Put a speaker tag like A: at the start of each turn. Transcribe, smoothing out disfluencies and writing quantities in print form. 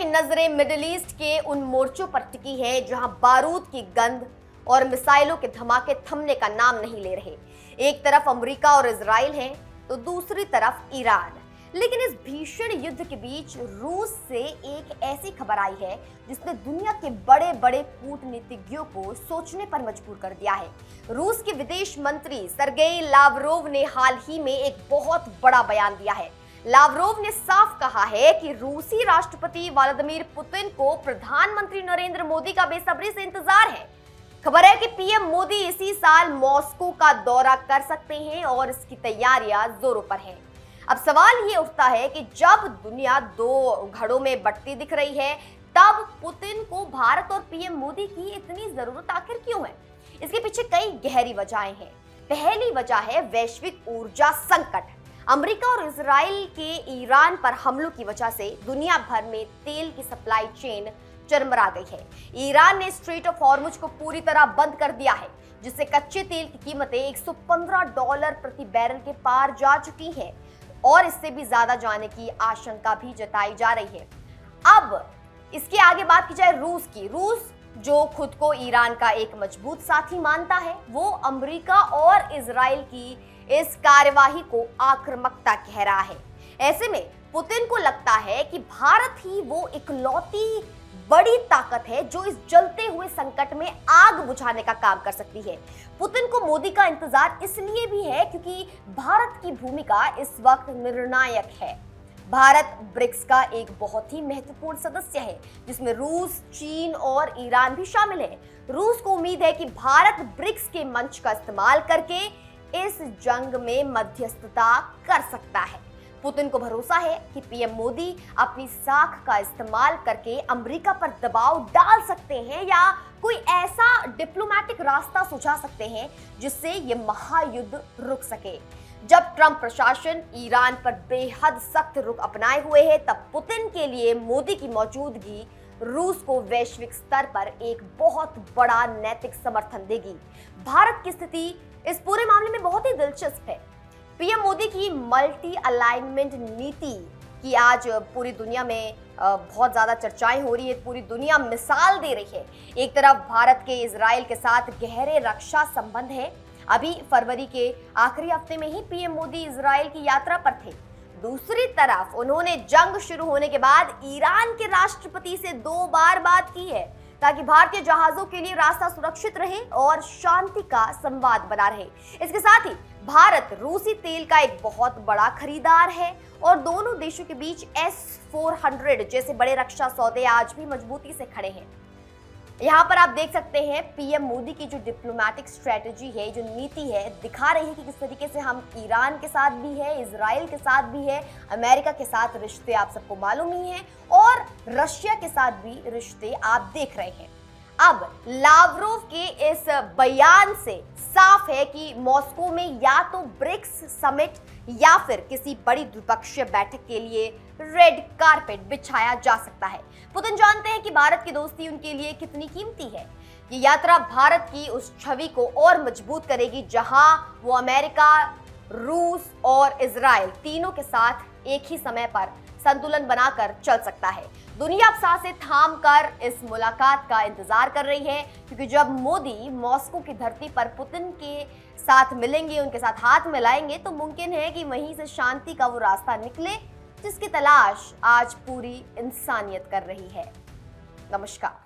A: की नजरें middle east के उन मोर्चों पर टिकी है जहां बारूद की गंध और मिसाइलों के धमाके थमने का नाम नहीं ले रहे। एक तरफ अमेरिका और इजराइल है तो दूसरी तरफ ईरान। लेकिन इस भीषण युद्ध के बीच रूस से एक ऐसी खबर आई है जिसने दुनिया के बड़े बड़े कूटनीतिज्ञों को सोचने पर मजबूर कर दिया है। रूस के विदेश मंत्री सर्गेई लावरोव ने हाल ही में एक बहुत बड़ा बयान दिया है। लावरोव ने साफ कहा है कि रूसी राष्ट्रपति व्लादिमीर पुतिन को प्रधानमंत्री नरेंद्र मोदी का बेसब्री से इंतजार है। खबर है कि पीएम मोदी इसी साल मॉस्को का दौरा कर सकते हैं और इसकी तैयारियां जोरों पर हैं। अब सवाल ये उठता है कि जब दुनिया दो घड़ों में बंटती दिख रही है, तब पुतिन को भारत और पीएम मोदी की इतनी जरूरत आखिर क्यों है? इसके पीछे कई गहरी वजहें हैं। पहली वजह है वैश्विक ऊर्जा संकट। अमेरिका और इजराइल के ईरान पर हमलों की वजह से दुनिया भर में तेल की सप्लाई चेन चरमरा गई है। ईरान ने स्ट्रेट ऑफ हॉर्मुज को पूरी तरह बंद कर दिया है, जिससे कच्चे तेल की कीमतें $115 प्रति बैरल के पार जा चुकी हैं और इससे भी ज्यादा जाने की आशंका भी जताई जा रही है। अब इसके आगे बात की जाए रूस की। रूस जो खुद को ईरान का एक मजबूत साथी मानता है, वो अमेरिका और इजराइल की इस कार्यवाही को आक्रामकता कह रहा है। ऐसे में पुतिन को लगता है कि भारत ही वो इकलौती बड़ी ताकत है जो इस जलते हुए संकट में आग बुझाने का काम कर सकती है। पुतिन को मोदी का इंतजार इसलिए भी है क्योंकि भारत की भूमिका इस वक्त निर्णायक है। भारत ब्रिक्स का एक बहुत ही महत्वपूर्ण सदस्य है, जिसमें रूस, चीन और ईरान भी शामिल है। रूस को उम्मीद है कि भारत ब्रिक्स के मंच का इस्तेमाल करके इस जंग में मध्यस्थता कर सकता है। पुतिन को भरोसा है कि पीएम मोदी अपनी साख का इस्तेमाल करके अमेरिका पर दबाव डाल सकते हैं या कोई ऐसा डिप्लोमेटिक रास्ता सुझा सकते हैं जिससे ये महायुद्ध रुक सके। जब ट्रंप प्रशासन ईरान पर बेहद सख्त रुख अपनाए हुए है, तब पुतिन के लिए मोदी की मौजूदगी रूस को वैश्विक स्तर पर एक बहुत बड़ा नैतिक समर्थन देगी। भारत की स्थिति इस पूरे मामले में बहुत ही दिलचस्प है। पीएम मोदी की मल्टी अलाइनमेंट नीति की आज पूरी दुनिया में बहुत ज्यादा चर्चाएं हो रही है। पूरी दुनिया मिसाल दे रही है। एक तरफ भारत के इजराइल के साथ गहरे रक्षा संबंध है। अभी फरवरी के आखिरी हफ्ते में ही पीएम मोदी इजराइल की यात्रा पर थे। दूसरी तरफ उन्होंने जंग शुरू होने के बाद ईरान के राष्ट्रपति से 2 बार बात की है ताकि भारतीय जहाजों के लिए रास्ता सुरक्षित रहे और शांति का संवाद बना रहे। इसके साथ ही भारत रूसी तेल का एक बहुत बड़ा खरीदार है और दोनों देशों के बीच S-400 जैसे बड़े रक्षा सौदे आज भी मजबूती से खड़े हैं। यहाँ पर आप देख सकते हैं पीएम मोदी की जो डिप्लोमेटिक स्ट्रेटेजी है, जो नीति है, दिखा रही है कि किस तरीके से हम ईरान के साथ भी है, इजराइल के साथ भी है, अमेरिका के साथ रिश्ते आप सबको मालूम ही हैं और रशिया के साथ भी रिश्ते आप देख रहे हैं। अब लावरोव के इस बयान से साफ है कि मॉस्को में या तो ब्रिक्स समिट या फिर किसी बड़ी द्विपक्षीय बैठक के लिए रेड कारपेट बिछाया जा सकता है। पुतिन जानते हैं कि भारत की दोस्ती उनके लिए कितनी कीमती है। ये यात्रा भारत की उस छवि को और मजबूत करेगी जहां वो अमेरिका, रूस और इजराइल तीनों के साथ एक ही समय पर संतुलन बनाकर चल सकता है। दुनिया अब सांसें थाम कर इस मुलाकात का इंतजार कर रही है, क्योंकि जब मोदी मॉस्को की धरती पर पुतिन के साथ मिलेंगे, उनके साथ हाथ मिलाएंगे, तो मुमकिन है कि वहीं से शांति का वो रास्ता निकले जिसकी तलाश आज पूरी इंसानियत कर रही है। नमस्कार।